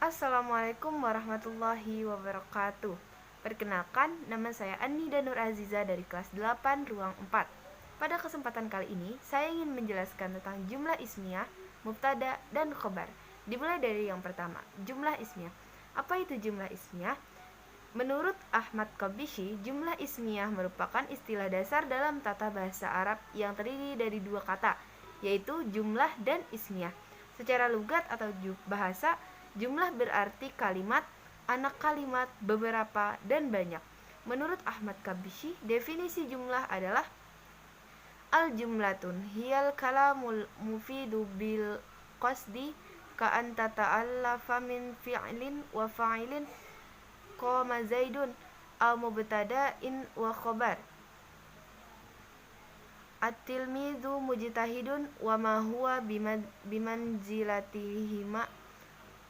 Assalamualaikum warahmatullahi wabarakatuh. Perkenalkan, nama saya Annida Nur Aziza dari kelas 8 ruang 4. Pada kesempatan kali ini, saya ingin menjelaskan tentang jumlah ismiyah, mubtada, dan khobar. Dimulai dari yang pertama, jumlah ismiyah. Apa itu jumlah ismiyah? Menurut Ahmad Qabishi, jumlah ismiyah merupakan istilah dasar dalam tata bahasa Arab yang terdiri dari dua kata, yaitu jumlah dan ismiyah. Secara lugat atau bahasa, jumlah berarti kalimat, anak kalimat, beberapa, dan banyak. Menurut Ahmad Qabishi, definisi jumlah adalah al-jumlatun hiyal kalamul mufidu bil qasdi ka anta ta'allafa min fi'lin wa fa'ilin qama zaidun al mubtada'in wa khobar. At-tilmidhu mujtahidun wa ma huwa bimanzilatihima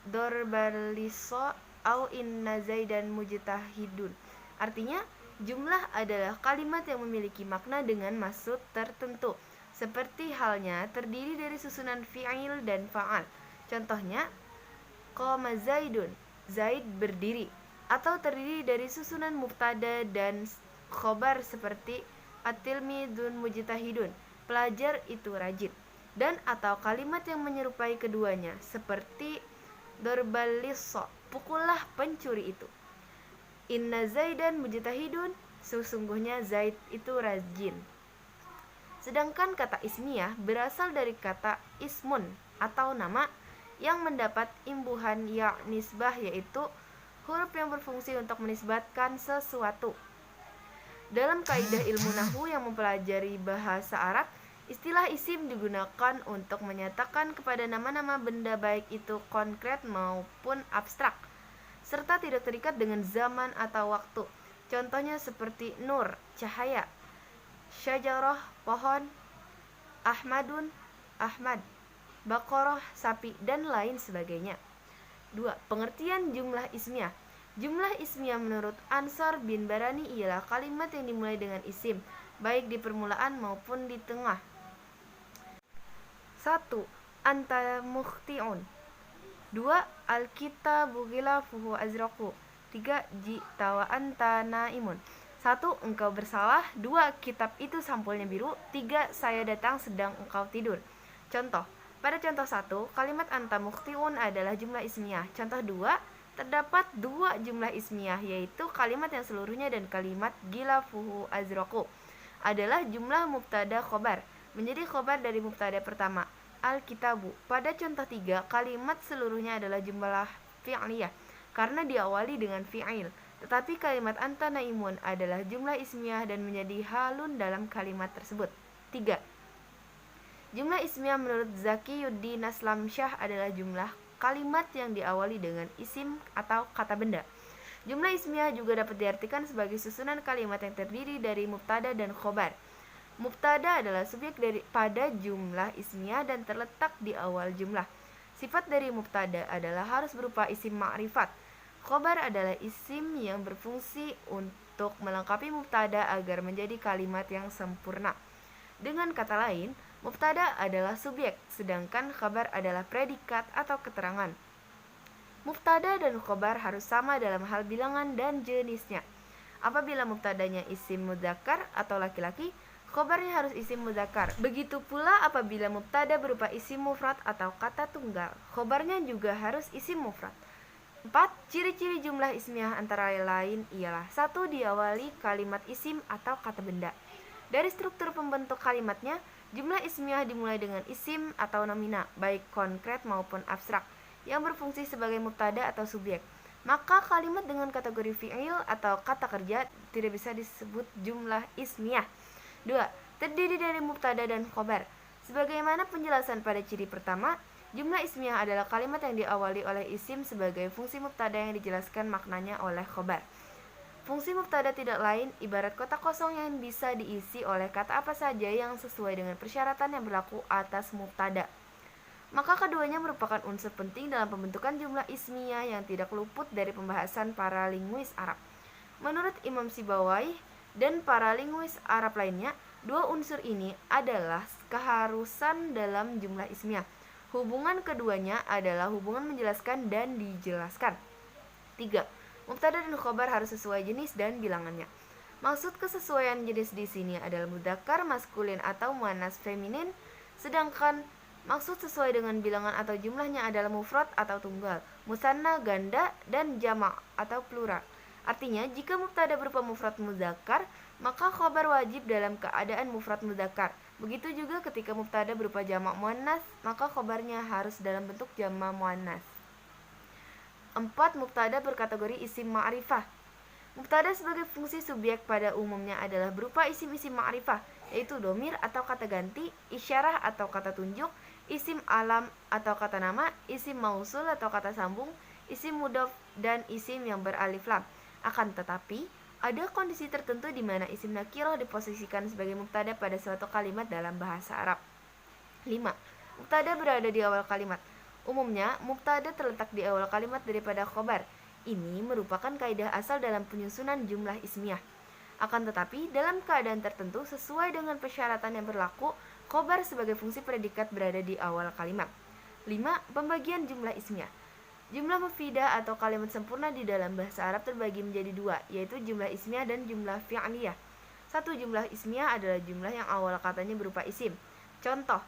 dorbalisa au inna zaidan mujtahidun. Artinya, jumlah adalah kalimat yang memiliki makna dengan maksud tertentu, seperti halnya terdiri dari susunan fi'il dan fa'al. Contohnya, qama zaidun, Zaid berdiri, atau terdiri dari susunan mubtada dan khobar seperti at-tilmidun mujtahidun, pelajar itu rajin, dan atau kalimat yang menyerupai keduanya seperti dorbaliso, pukullah pencuri itu. Inna zaidan mujtahidun, sesungguhnya Zaid itu rajin. Sedangkan kata ismiyah berasal dari kata ismun atau nama yang mendapat imbuhan ya nisbah, yaitu huruf yang berfungsi untuk menisbatkan sesuatu. Dalam kaidah ilmu nahwu yang mempelajari bahasa Arab, istilah isim digunakan untuk menyatakan kepada nama-nama benda baik itu konkret maupun abstrak, serta tidak terikat dengan zaman atau waktu. Contohnya seperti nur, cahaya, syajarah, pohon, ahmadun, Ahmad, baqarah, sapi, dan lain sebagainya. 2. Pengertian jumlah ismiyah. Jumlah ismiyah menurut Ansar bin Barani ialah kalimat yang dimulai dengan isim, baik di permulaan maupun di tengah. 1. Anta mukhti'un. 2. Al-kitabu ghilafuhu azraqu. 3. Jita wa anta naimun. 1. Engkau bersalah. 2. Kitab itu sampulnya biru. 3. Saya datang sedang engkau tidur. Contoh. Pada contoh 1, kalimat anta mukhti'un adalah jumlah ismiyah. Contoh 2, terdapat dua jumlah ismiyah, yaitu kalimat yang seluruhnya dan kalimat ghilafuhu azraqu adalah jumlah mubtada khobar, menjadi khobar dari mubtada pertama, al-kitabu. Pada contoh 3, kalimat seluruhnya adalah jumlah fi'liyah karena diawali dengan fi'il, tetapi kalimat anta naimun adalah jumlah ismiyah dan menjadi halun dalam kalimat tersebut. 3. Jumlah ismiyah menurut Zakiyuddin Aslamsyah adalah jumlah kalimat yang diawali dengan isim atau kata benda. Jumlah ismiyah juga dapat diartikan sebagai susunan kalimat yang terdiri dari mubtada dan khobar. Mubtada adalah subjek pada jumlah ismiyah dan terletak di awal jumlah. Sifat dari mubtada adalah harus berupa isim ma'rifat. Khobar adalah isim yang berfungsi untuk melengkapi mubtada agar menjadi kalimat yang sempurna. Dengan kata lain, mubtada adalah subjek, sedangkan khabar adalah predikat atau keterangan. Mubtada dan khabar harus sama dalam hal bilangan dan jenisnya. Apabila mubtadanya isim mudzakkar atau laki-laki, khabarnya harus isim mudzakkar. Begitu pula apabila mubtada berupa isim mufrad atau kata tunggal, khabarnya juga harus isim mufrad. 4. Ciri-ciri jumlah ismiyah antara lain ialah 1. Diawali kalimat isim atau kata benda. Dari struktur pembentuk kalimatnya, jumlah ismiyah dimulai dengan isim atau nomina, baik konkret maupun abstrak, yang berfungsi sebagai mubtada atau subjek. Maka kalimat dengan kategori fi'il atau kata kerja tidak bisa disebut jumlah ismiyah. 2. Terdiri dari mubtada dan khobar. Sebagaimana penjelasan pada ciri pertama, jumlah ismiyah adalah kalimat yang diawali oleh isim sebagai fungsi mubtada yang dijelaskan maknanya oleh khobar. Fungsi mubtada tidak lain ibarat kotak kosong yang bisa diisi oleh kata apa saja yang sesuai dengan persyaratan yang berlaku atas mubtada. Maka keduanya merupakan unsur penting dalam pembentukan jumlah ismiyah yang tidak luput dari pembahasan para linguis Arab. Menurut Imam Sibawayh dan para linguis Arab lainnya, dua unsur ini adalah keharusan dalam jumlah ismiyah. Hubungan keduanya adalah hubungan menjelaskan dan dijelaskan. 3. Mubtada dan khobar harus sesuai jenis dan bilangannya. Maksud kesesuaian jenis di sini adalah mudzakkar maskulin atau muannas feminin, sedangkan maksud sesuai dengan bilangan atau jumlahnya adalah mufrad atau tunggal, musanna ganda, dan jama' atau plural. Artinya, jika mubtada berupa mufrad mudzakkar, maka khobar wajib dalam keadaan mufrad mudzakkar. Begitu juga ketika mubtada berupa jamak muannas, maka khobarnya harus dalam bentuk jamak muannas. 4. Mubtada berkategori isim ma'rifah. Mubtada sebagai fungsi subjek pada umumnya adalah berupa isim-isim ma'rifah, yaitu domir atau kata ganti, isyarah atau kata tunjuk, isim alam atau kata nama, isim mausul atau kata sambung, isim mudhof, dan isim yang beralif lam. Akan tetapi, ada kondisi tertentu di mana isim nakirah diposisikan sebagai mubtada pada suatu kalimat dalam bahasa Arab. 5. Mubtada berada di awal kalimat. Umumnya, mubtada terletak di awal kalimat daripada khobar. Ini merupakan kaidah asal dalam penyusunan jumlah ismiyah. Akan tetapi, dalam keadaan tertentu sesuai dengan persyaratan yang berlaku, khobar sebagai fungsi predikat berada di awal kalimat. 5. Pembagian jumlah ismiyah. Jumlah mufidah atau kalimat sempurna di dalam bahasa Arab terbagi menjadi dua, yaitu jumlah ismiyah dan jumlah fi'liyah. 1. Jumlah ismiyah adalah jumlah yang awal katanya berupa isim. Contoh,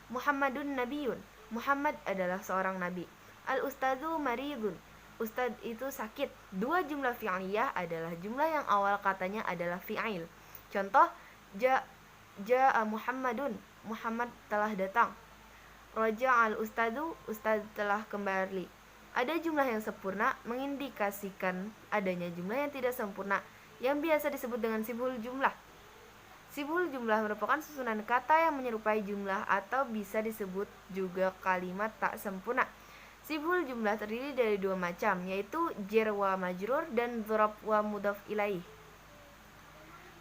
Muhammadun Nabiyun. Muhammad adalah seorang nabi. Al-ustadzu maridun. Ustadz itu sakit. 2. Jumlah fi'liyah adalah jumlah yang awal katanya adalah fi'il. Contoh, ja'a Muhammadun. Muhammad telah datang. Raja'al ustadzu. Ustadz telah kembali. Ada jumlah yang sempurna mengindikasikan adanya jumlah yang tidak sempurna, yang biasa disebut dengan sibhul jumlah. Sibhul jumlah merupakan susunan kata yang menyerupai jumlah atau bisa disebut juga kalimat tak sempurna. Sibhul jumlah terdiri dari dua macam, yaitu jar wa majrur dan dzarab wa mudhaf ilaih.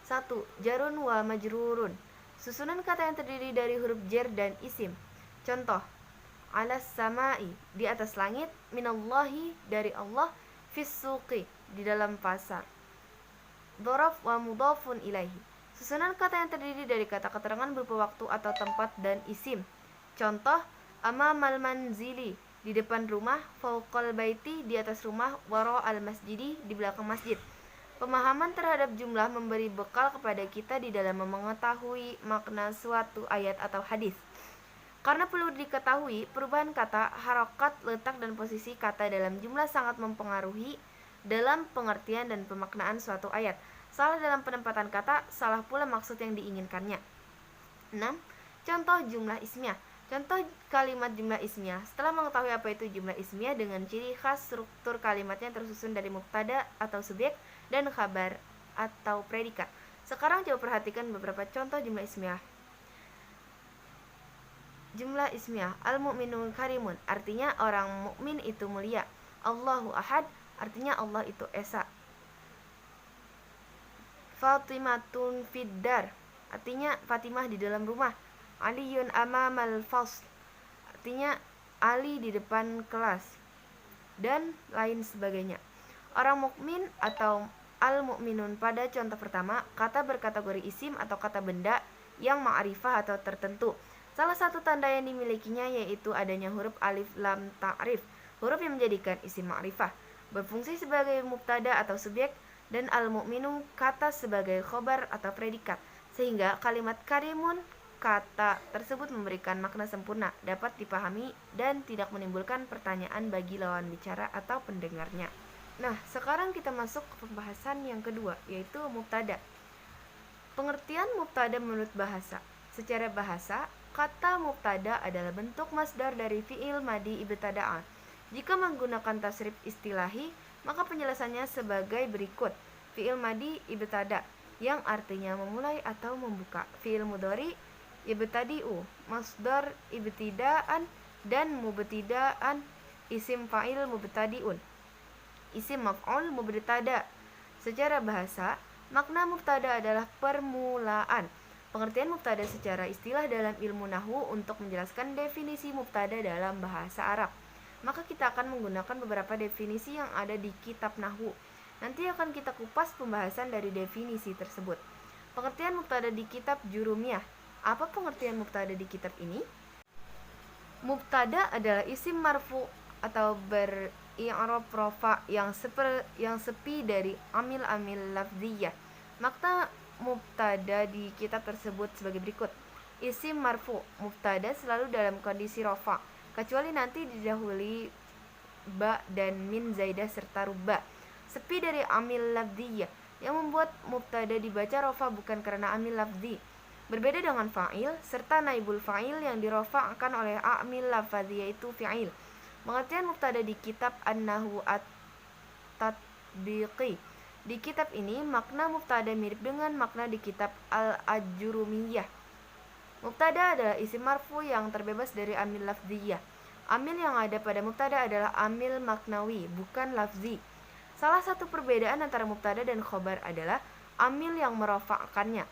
1. Jarun wa majrurun. Susunan kata yang terdiri dari huruf jar dan isim. Contoh, alas samai, di atas langit, minallahi, dari Allah, fis suqi, di dalam pasar. Dzaraf wa mudhafun ilaihi. Susunan kata yang terdiri dari kata keterangan berupa waktu atau tempat dan isim. Contoh, amamal manzili, di depan rumah, fauqal baiti, di atas rumah, wara al masjidi, di belakang masjid. Pemahaman terhadap jumlah memberi bekal kepada kita di dalam mengetahui makna suatu ayat atau hadis. Karena perlu diketahui, perubahan kata, harokat, letak, dan posisi kata dalam jumlah sangat mempengaruhi dalam pengertian dan pemaknaan suatu ayat. Salah dalam penempatan kata, salah pula maksud yang diinginkannya. 6. Contoh jumlah ismiyah. Contoh kalimat jumlah ismiyah. Setelah mengetahui apa itu jumlah ismiyah dengan ciri khas struktur kalimatnya tersusun dari mubtada atau subjek dan khabar atau predikat. Sekarang coba perhatikan beberapa contoh jumlah ismiyah. Jumlah ismiyah, al-mu'minun karimun, artinya orang mukmin itu mulia. Allahu ahad, artinya Allah itu esa. Fatimatun fiddar, artinya Fatimah di dalam rumah. Aliyun amamal fasl, artinya Ali di depan kelas, dan lain sebagainya. Orang mukmin atau al-mu'minun pada contoh pertama, kata berkategori isim atau kata benda yang ma'rifah atau tertentu. Salah satu tanda yang dimilikinya yaitu adanya huruf alif lam ta'rif, huruf yang menjadikan isim ma'rifah, berfungsi sebagai mubtada atau subjek, dan al-mu'minu kata sebagai khobar atau predikat, sehingga kalimat karimun, kata tersebut memberikan makna sempurna, dapat dipahami, dan tidak menimbulkan pertanyaan bagi lawan bicara atau pendengarnya. Nah, sekarang kita masuk ke pembahasan yang kedua, yaitu mubtada. Pengertian mubtada menurut bahasa. Secara bahasa, kata mubtada adalah bentuk masdar dari fi'il madi ibtada'a. Jika menggunakan tasrif istilahi, maka penjelasannya sebagai berikut. Fi'il madi ibtada, yang artinya memulai atau membuka. Fi'il mudhari ibtadi'u, masdar ibtidaan dan mubtidaan, isim fa'il mubtadi'un, isim maf'ul mubtada. Secara bahasa, makna mubtada adalah permulaan. Pengertian mubtada secara istilah dalam ilmu nahwu untuk menjelaskan definisi mubtada dalam bahasa Arab. Maka kita akan menggunakan beberapa definisi yang ada di kitab nahwu. Nanti akan kita kupas pembahasan dari definisi tersebut. Pengertian mubtada di kitab Jurumiyah. Apa pengertian mubtada di kitab ini? Mubtada adalah isim marfu atau beri'rab rafa yang sepi dari amil-amil lafziyah. Makna mubtada di kitab tersebut sebagai berikut. Isim marfu, mubtada selalu dalam kondisi rafa, kecuali nanti didahului ba dan min zaidah serta ruba. Sepi dari amil lafziyah yang membuat mubtada dibaca rafa bukan karena amil lafzi. Berbeda dengan fa'il serta naibul fa'il yang dirofa'kan oleh amil lafzi yaitu fi'il. Pengertian mubtada di kitab An-Nahwu At-Tatbiqi. Di kitab ini makna mubtada mirip dengan makna di kitab Al-Ajurumiyah. Mubtada adalah isim marfu yang terbebas dari amil lafziyah. Amil yang ada pada mubtada adalah amil maknawi, bukan lafzi. Salah satu perbedaan antara mubtada dan khobar adalah amil yang merofa'kannya.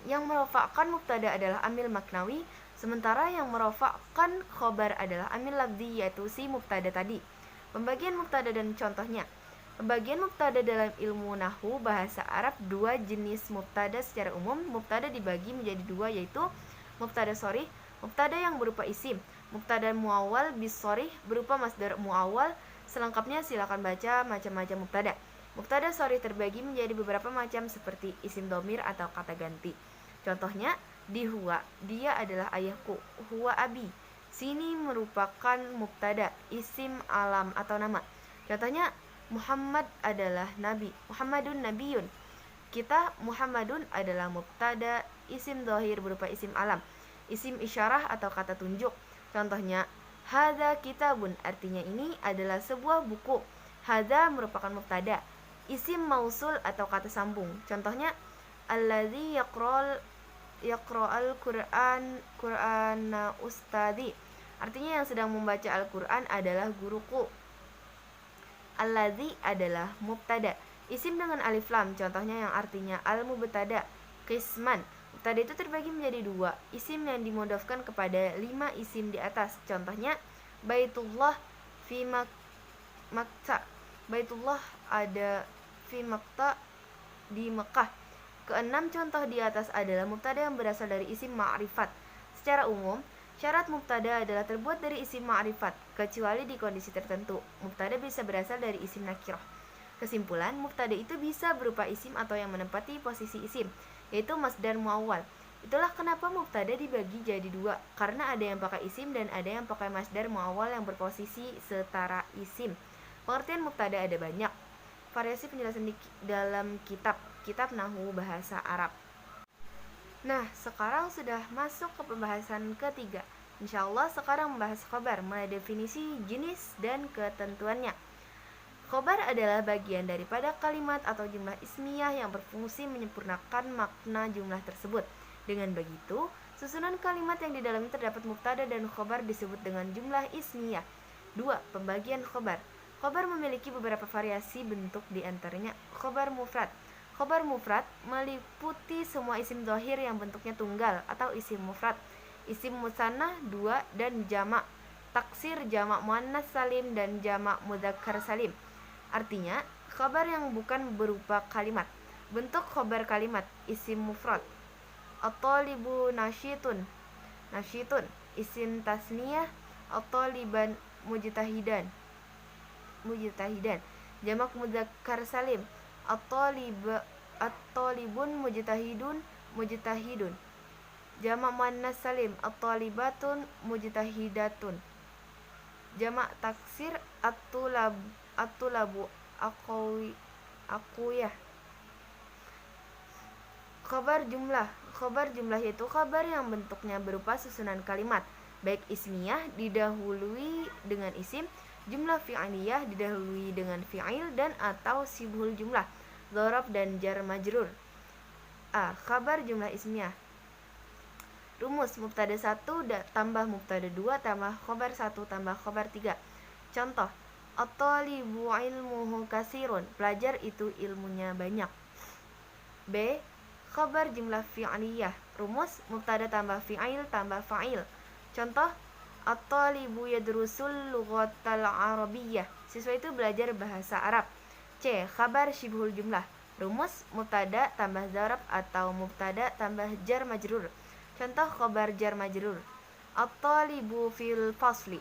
Yang merofakkan mubtada adalah amil maknawi, sementara yang merofakkan khobar adalah amil lafzi yaitu si mubtada tadi. Pembagian mubtada dan contohnya. Pembagian mubtada dalam ilmu nahwu bahasa Arab, dua jenis mubtada secara umum. Mubtada dibagi menjadi dua yaitu mubtada sharih, mubtada yang berupa isim, mubtada muawwal bis sharih berupa masdar muawwal. Selengkapnya silakan baca macam-macam mubtada. Mubtada sharih terbagi menjadi beberapa macam seperti isim dhamir atau kata ganti. Contohnya di huwa, dia adalah ayahku. Huwa abi, sini merupakan mubtada, isim alam atau nama. Contohnya Muhammad adalah nabi. Muhammadun nabiyun. Kita Muhammadun adalah mubtada, isim dhahir berupa isim alam, isim isyarah atau kata tunjuk. Contohnya hadza kitabun, artinya ini adalah sebuah buku. Hadza merupakan mubtada, isim mausul atau kata sambung. Contohnya alladzi yaqra'al Qur'ana ustadi, artinya yang sedang membaca Al-Qur'an adalah guruku. Alladzi adalah mubtada, isim dengan alif lam, contohnya yang artinya al-mubtada. Qisman, mubtada itu terbagi menjadi dua, isim yang dimudhafkan kepada 5 isim di atas. Contohnya Baitullah fi Makka. Baitullah ada fi Makka, di Mekah. Keenam contoh di atas adalah mubtada yang berasal dari isim ma'rifat. Secara umum, syarat mubtada adalah terbuat dari isim ma'rifat, kecuali di kondisi tertentu. Mubtada bisa berasal dari isim nakirah. Kesimpulan, mubtada itu bisa berupa isim atau yang menempati posisi isim, yaitu masdar muawwal. Itulah kenapa mubtada dibagi jadi dua, karena ada yang pakai isim dan ada yang pakai masdar muawwal yang berposisi setara isim. Pengertian mubtada ada banyak. Variasi penjelasan dalam kitab Nahwu Bahasa Arab. Nah, sekarang sudah masuk ke pembahasan ketiga. Insya Allah sekarang membahas khobar, mulai definisi, jenis, dan ketentuannya. Khobar adalah bagian daripada kalimat atau jumlah ismiyah yang berfungsi menyempurnakan makna jumlah tersebut. Dengan begitu, susunan kalimat yang di dalamnya terdapat mubtada dan khobar disebut dengan jumlah ismiyah. 2. Pembagian khobar. Khobar memiliki beberapa variasi bentuk, di antaranya khobar mufrad. Khobar mufrad meliputi semua isim dhahir yang bentuknya tunggal atau isim mufrad, isim musanna 2 dan jamak, taksir jamak muannas salim dan jamak mudzakkar salim. Artinya, khobar yang bukan berupa kalimat. Bentuk khobar kalimat, isim mufrad. At-talibu nasyitun, isim tasniyah. At-taliban mujtahidan, jamak mudzakkar salim. At-talibun mujtahidun, jamak muannas salim. At-talibatun mujtahidatun, jamak taksir. At-tulabu aqwiyah. Khabar jumlah. Khabar jumlah yaitu khabar yang bentuknya berupa susunan kalimat, baik ismiyah didahului dengan isim, jumlah fi'liyah didahului dengan fi'il dan atau sibhul jumlah, dzaraf dan jar majrur. A. Khabar jumlah ismiyah. Rumus: mubtada 1 tambah mubtada 2 tambah khabar 1 tambah khabar 3. Contoh: at-talibu ilmuhu kasirun, pelajar itu ilmunya banyak. B. Khabar jumlah fi'liyah. Rumus: mubtada tambah fi'il tambah fa'il. Contoh: at-talibu yadrusul lughatal arabiyyah, siswa itu belajar bahasa Arab. C. Khabar syibhul jumlah. Rumus: mubtada tambah dzaraf atau mubtada tambah jar majrur. Contoh khabar jar majrur: At-talibu fil fasli.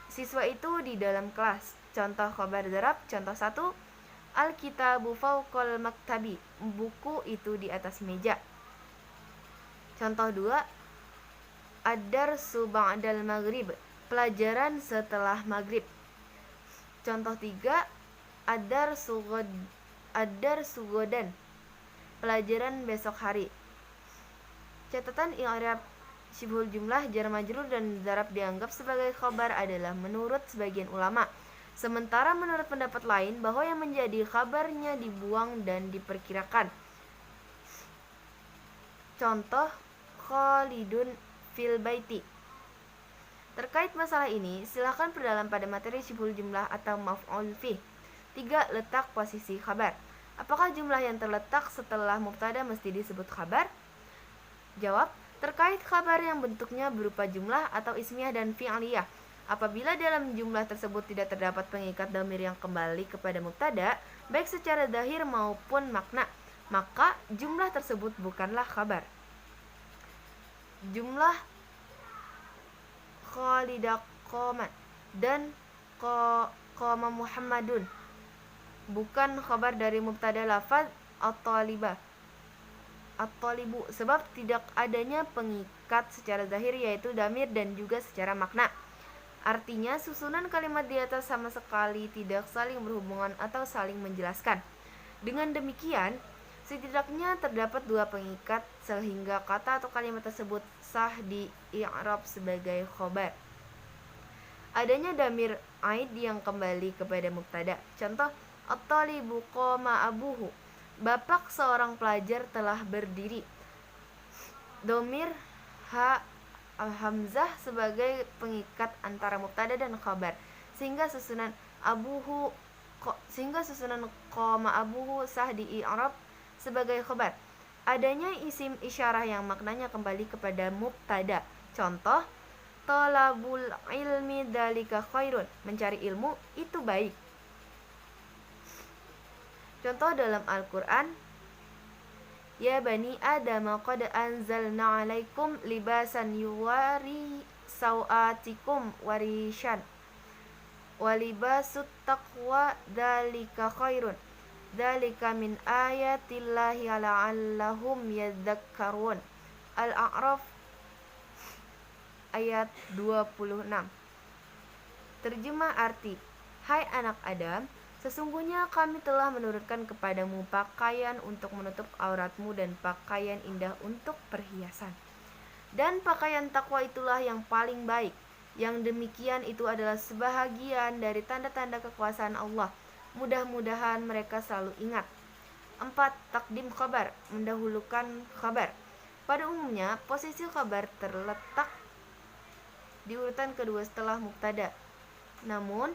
Siswa itu di dalam kelas. Contoh khabar darab. Contoh 1. Al-kitabu fawqal maktabi. Buku itu di atas meja. Contoh 2. Ad-darsu ba'dal maghrib. Pelajaran setelah maghrib. Contoh 3. Ad-darsu godan. Pelajaran besok hari. Catatan i'rab syibhul jumlah, jar majrur dan zarab dianggap sebagai khabar adalah menurut sebagian ulama. Sementara menurut pendapat lain bahwa yang menjadi khabarnya dibuang dan diperkirakan. Contoh Khalidun fil baiti. Terkait masalah ini, silakan perdalam pada materi syibhul jumlah atau maf'ul fih. 3. Letak posisi khabar. Apakah jumlah yang terletak setelah mubtada mesti disebut khabar? Jawab, terkait khabar yang bentuknya berupa jumlah atau ismiyah dan fi'liyah. Apabila dalam jumlah tersebut tidak terdapat pengikat dhamir yang kembali kepada mubtada, baik secara zahir maupun makna, maka jumlah tersebut bukanlah khabar. Jumlah Khalidah qoman dan qoma Muhammadun bukan khabar dari mubtada lafaz at-talibu, sebab tidak adanya pengikat secara zahir yaitu dhamir dan juga secara makna. Artinya susunan kalimat di atas sama sekali tidak saling berhubungan atau saling menjelaskan. Dengan demikian, setidaknya terdapat 2 pengikat sehingga kata atau kalimat tersebut sah di i'rab sebagai khabar. Adanya dhamir aid yang kembali kepada mubtada. Contoh at-talibu qama abuhu. Bapak seorang pelajar telah berdiri. Dhamir hamzah sebagai pengikat antara mubtada dan khabar, sehingga susunan qama abuhu sah di i'rab sebagai khabar. Adanya isim isyarah yang maknanya kembali kepada mubtada. Contoh talabul ilmi dzalika khairun. Mencari ilmu itu baik. Contoh dalam Al-Quran, ya bani Adam qad anzalna alaikum libasan yuwari sawatikum warishan walibasut taqwa dzalika khairun dzalika min ayatillahi la'allahum yadhakkarun. Al-A'raf ayat 26. Terjemah arti, hai anak Adam, sesungguhnya kami telah menurunkan kepadamu pakaian untuk menutup auratmu dan pakaian indah untuk perhiasan. Dan pakaian takwa itulah yang paling baik. Yang demikian itu adalah sebahagian dari tanda-tanda kekuasaan Allah. Mudah-mudahan mereka selalu ingat. 4. Takdim khabar, mendahulukan khabar. Pada umumnya, posisi khabar terletak di urutan kedua setelah mubtada. Namun,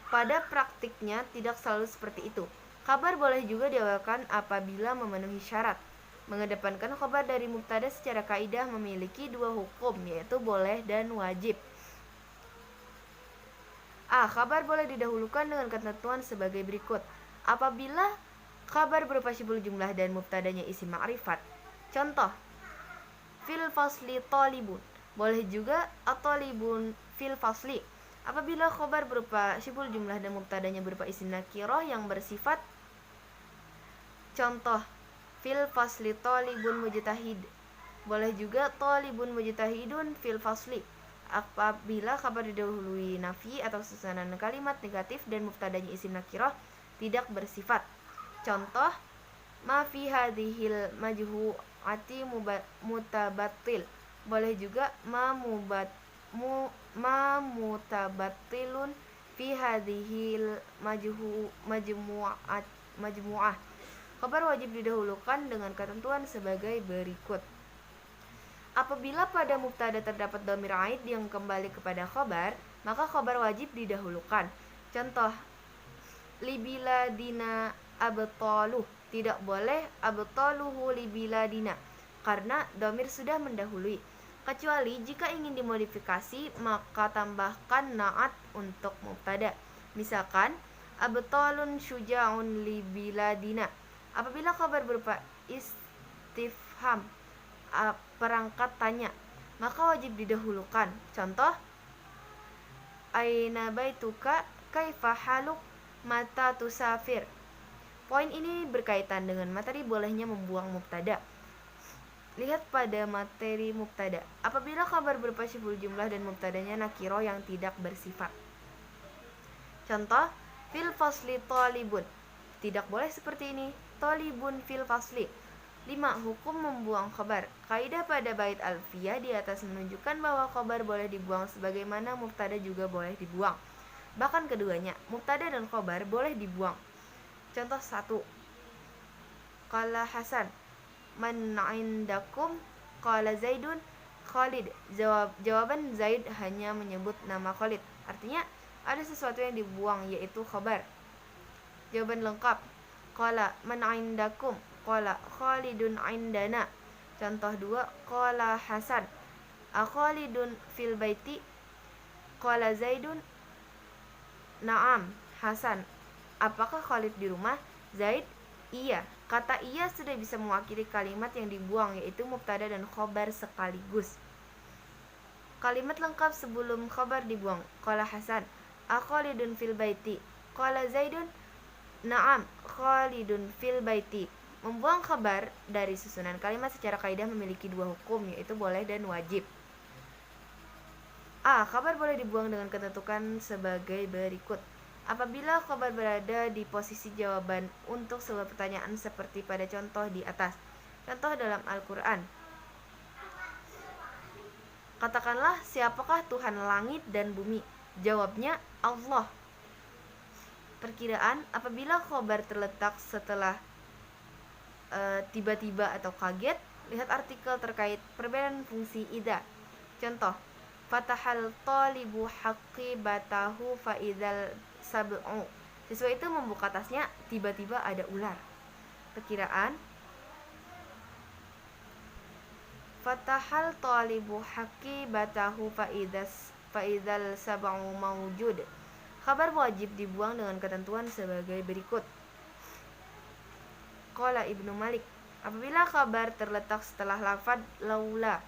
pada praktiknya tidak selalu seperti itu. Khabar boleh juga diawalkan apabila memenuhi syarat. Mengedepankan khabar dari mubtada secara kaidah memiliki 2 hukum, yaitu boleh dan wajib. A. Khabar boleh didahulukan dengan ketentuan sebagai berikut. Apabila khabar berupa syibhul jumlah dan mubtadanya isim ma'rifat. Contoh, fil fasli talibun. Boleh juga at-talibun fil fasli apabila khabar berupa syibhul jumlah dan mubtadanya berupa isim nakirah yang bersifat. Contoh, fil fasli talibun mujtahid. Boleh juga talibun mujtahidun fil fasli apabila khabar didahului nafi atau susunan kalimat negatif dan mubtadanya isim nakirah tidak bersifat. Contoh, ma fi hadhil majhu'ati mutabattil. Boleh juga ma mutabattilun fi hadhil majmu'ah. Khabar wajib didahulukan dengan ketentuan sebagai berikut. Apabila pada mubtada terdapat dhamir aid yang kembali kepada khabar, maka khabar wajib didahulukan. Contoh, libiladina abtaluh. Tidak boleh abtaluhu libiladina karena dhamir sudah mendahului. Kecuali jika ingin dimodifikasi, maka tambahkan na'at untuk mubtada. Misalkan, abtalun syuja'un li biladina. Apabila khabar berupa istifham perangkat tanya, maka wajib didahulukan. Contoh, aina baituka, kaifa haluk, mata tusafir. Poin ini berkaitan dengan materi bolehnya membuang mubtada. Lihat pada materi mubtada. Apabila kabar berupa syibhul jumlah dan mubtadanya nakiro yang tidak bersifat. Contoh, fil fasli talibun. Tidak boleh seperti ini. Talibun fil fasli. 5. Hukum membuang khabar. Kaidah pada bait alfiyah di atas menunjukkan bahwa khabar boleh dibuang sebagaimana mubtada juga boleh dibuang. Bahkan keduanya, mubtada dan khabar, boleh dibuang. Contoh 1. Qala Hasan, man indakum? Qala Zaidun, Khalid. Jawaban Zaid hanya menyebut nama Khalid. Artinya ada sesuatu yang dibuang, yaitu khabar. Jawaban lengkap, qala man indakum? Qala Khalidun indana. Contoh 2. Qala Hasan, akhalidun fil baiti? Qala Zaidun, na'am. Hasan, apakah Khalid di rumah? Zaid, iya. Kata iya sudah bisa mewakili kalimat yang dibuang, yaitu mubtada dan khobar sekaligus. Kalimat lengkap sebelum khobar dibuang. Qala Hasan, akhalidun fil baiti? Qala Zaidun, na'am khalidun fil baiti. Membuang khabar dari susunan kalimat secara kaidah memiliki dua hukum, yaitu boleh dan wajib. A. Khabar boleh dibuang dengan ketentuan sebagai berikut. Apabila khabar berada di posisi jawaban untuk sebuah pertanyaan seperti pada contoh di atas. Contoh dalam Al-Quran. Katakanlah, siapakah Tuhan langit dan bumi? Jawabnya, Allah. Perkiraan, apabila khabar terletak setelah tiba-tiba atau kaget, lihat artikel terkait perbedaan fungsi idza. Contoh, fatahal talibu haqibatahu faizal sab'u. Siswa itu membuka tasnya, tiba-tiba ada ular. Perkiraan, fatahal talibu haqibatahu faizal sab'u mawjud. Khabar wajib dibuang dengan ketentuan sebagai berikut. Qala Ibnu Malik, apabila kabar terletak setelah lafaz laula.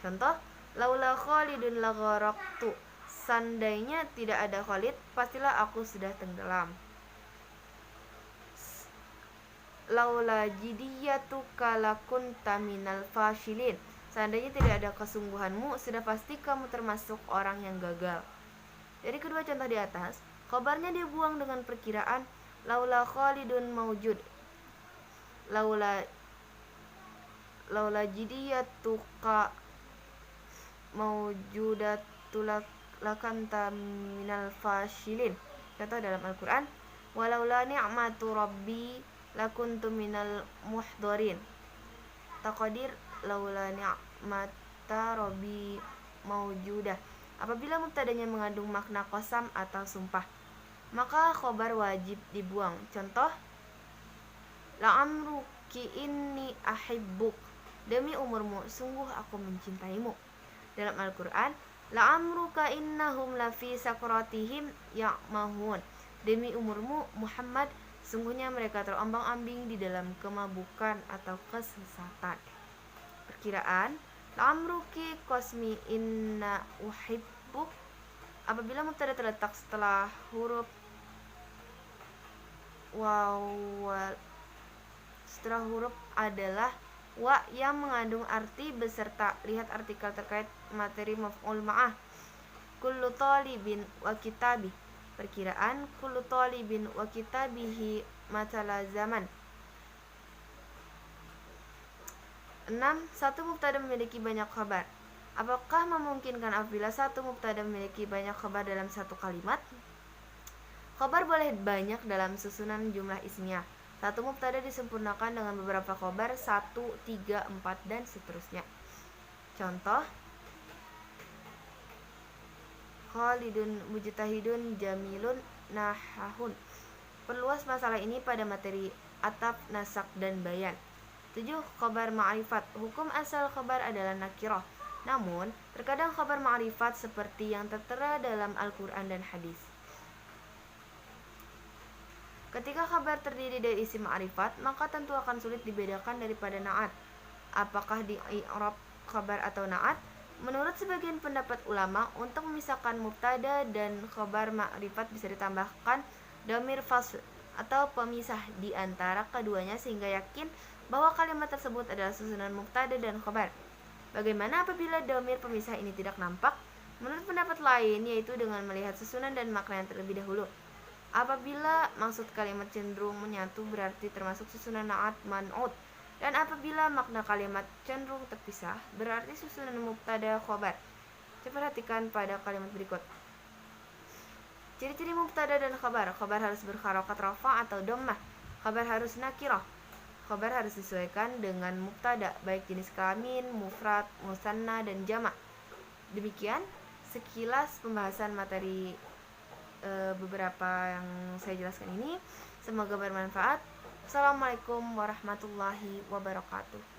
Contoh, laula Khalidun lagharaqtu. Seandainya tidak ada Khalid, pastilah aku sudah tenggelam. Laula jidiyatuka lakunta minal fashilin. Seandainya tidak ada kesungguhanmu, sudah pasti kamu termasuk orang yang gagal. Dari kedua contoh di atas, kabarnya dibuang dengan perkiraan laula Khalidun maujud. Laula jidiyatuka maujudatulak lakanta minal fashilin. Contoh dalam Al-Quran, walaula ni'matu rabbi lakuntu minal muhdharin. Taqdir, laula ni'mata rabbi maujudah. Apabila mubtadanya mengandung makna qasam atau sumpah, maka khobar wajib dibuang. Contoh, la'amruki inni ahibbuk. Demi umurmu, sungguh aku mencintaimu. Dalam Al-Quran, la'amruka innahum lafi sakratihim ya'mahun. Demi umurmu, Muhammad, sungguhnya mereka terombang-ambing di dalam kemabukan atau kesesatan. Perkiraan, la'amruki qasmi inna uhibbuk. Apabila mubtada terletak setelah huruf setelah huruf adalah wa yang mengandung arti beserta. Lihat artikel terkait materi maf'ul ma'ah. Kullu talibin wa kitabih. Perkiraan, kullu talibin wa kitabihi matala zaman. 6. Satu mubtada memiliki banyak khabar. Apakah memungkinkan apabila satu mubtada memiliki banyak khabar dalam satu kalimat? Khabar boleh banyak dalam susunan jumlah ismiyah. Satu mubtada disempurnakan dengan beberapa khabar 1, 3, 4, dan seterusnya. Contoh, Khalidun mujtahidun jamilun nahahun. Perluas masalah ini pada materi ataf, nasak, dan bayan. 7. Khabar ma'rifat. Hukum asal khabar adalah nakirah. Namun, terkadang khabar ma'rifat seperti yang tertera dalam Al-Quran dan hadis. Ketika khabar terdiri dari isim ma'rifat, maka tentu akan sulit dibedakan daripada na'at. Apakah di i'rab khabar atau na'at? Menurut sebagian pendapat ulama, untuk memisahkan mubtada dan khabar ma'rifat bisa ditambahkan dhamir fasl atau pemisah di antara keduanya sehingga yakin bahwa kalimat tersebut adalah susunan mubtada dan khabar. Bagaimana apabila dhamir pemisah ini tidak nampak? Menurut pendapat lain, yaitu dengan melihat susunan dan makna yang terlebih dahulu. Apabila maksud kalimat cenderung menyatu berarti termasuk susunan na'at man'ut. Dan apabila makna kalimat cenderung terpisah, berarti susunan mubtada khobar. Coba perhatikan pada kalimat berikut. Ciri-ciri mubtada dan khabar. Khabar harus berharokat rafa atau dhammah. Khabar harus nakirah. Khabar harus disesuaikan dengan mubtada, baik jenis kelamin, mufrad, musanna, dan jamak. Demikian sekilas pembahasan materi beberapa yang saya jelaskan ini. Semoga bermanfaat. Assalamualaikum warahmatullahi wabarakatuh.